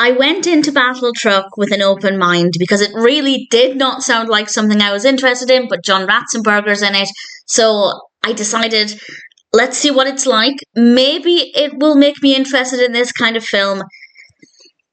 I went into Battletruck with an open mind because it really did not sound like something I was interested in, but John Ratzenberger's in it. So I decided, let's see what it's like. Maybe it will make me interested in this kind of film.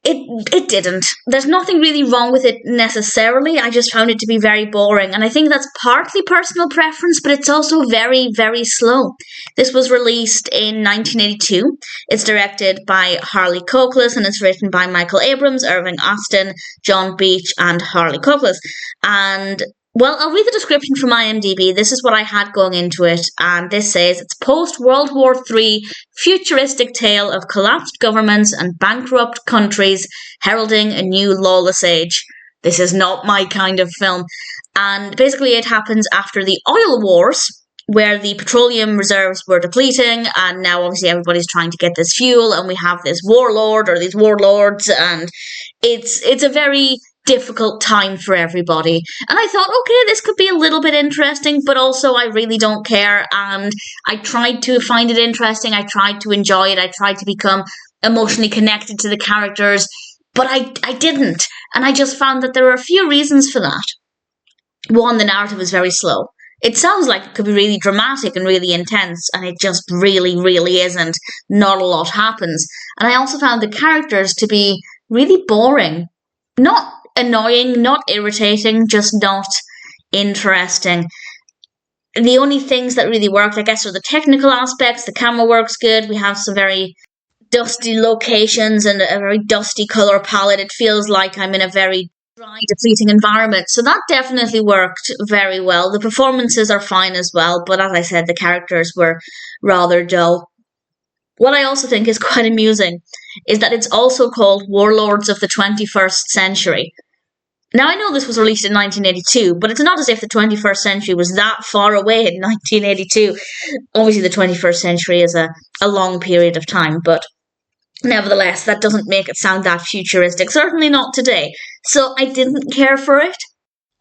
It didn't. There's nothing really wrong with it necessarily. I just found it to be very boring. And I think that's partly personal preference, but it's also very, very slow. This was released in 1982. It's directed by Harley Cokliss and it's written by Michael Abrams, Irving Austin, John Beech, and Harley Cokliss. And well, I'll read the description from IMDb. This is what I had going into it, and this says, it's post-World War III futuristic tale of collapsed governments and bankrupt countries heralding a new lawless age. This is not my kind of film. And basically it happens after the oil wars, where the petroleum reserves were depleting, and now obviously everybody's trying to get this fuel, and we have this warlord, or these warlords, and it's a very difficult time for everybody. And I thought, okay, this could be a little bit interesting, but also I really don't care. And I tried to find it interesting. I tried to enjoy it. I tried to become emotionally connected to the characters, but I didn't. And I just found that there were a few reasons for that. One, the narrative is very slow. It sounds like it could be really dramatic and really intense, and it just really, really isn't. Not a lot happens. And I also found the characters to be really boring. Not annoying, not irritating, just not interesting. The only things that really worked, I guess, are the technical aspects. The camera works good. We have some very dusty locations and a very dusty colour palette. It feels like I'm in a very dry, depleting environment. So that definitely worked very well. The performances are fine as well, but as I said, the characters were rather dull. What I also think is quite amusing is that it's also called Warlords of the 21st Century. Now, I know this was released in 1982, but it's not as if the 21st century was that far away in 1982. Obviously, the 21st century is a long period of time, but nevertheless, that doesn't make it sound that futuristic. Certainly not today. So I didn't care for it.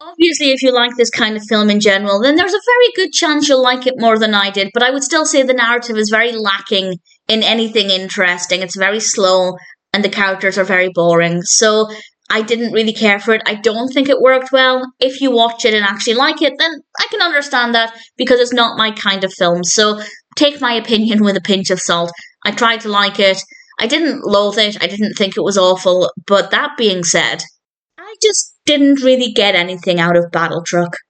Obviously, if you like this kind of film in general, then there's a very good chance you'll like it more than I did, but I would still say the narrative is very lacking in anything interesting. It's very slow, and the characters are very boring, so I didn't really care for it. I don't think it worked well. If you watch it and actually like it, then I can understand that, because it's not my kind of film, so take my opinion with a pinch of salt. I tried to like it. I didn't loathe it. I didn't think it was awful, but that being said, I just didn't really get anything out of Battletruck.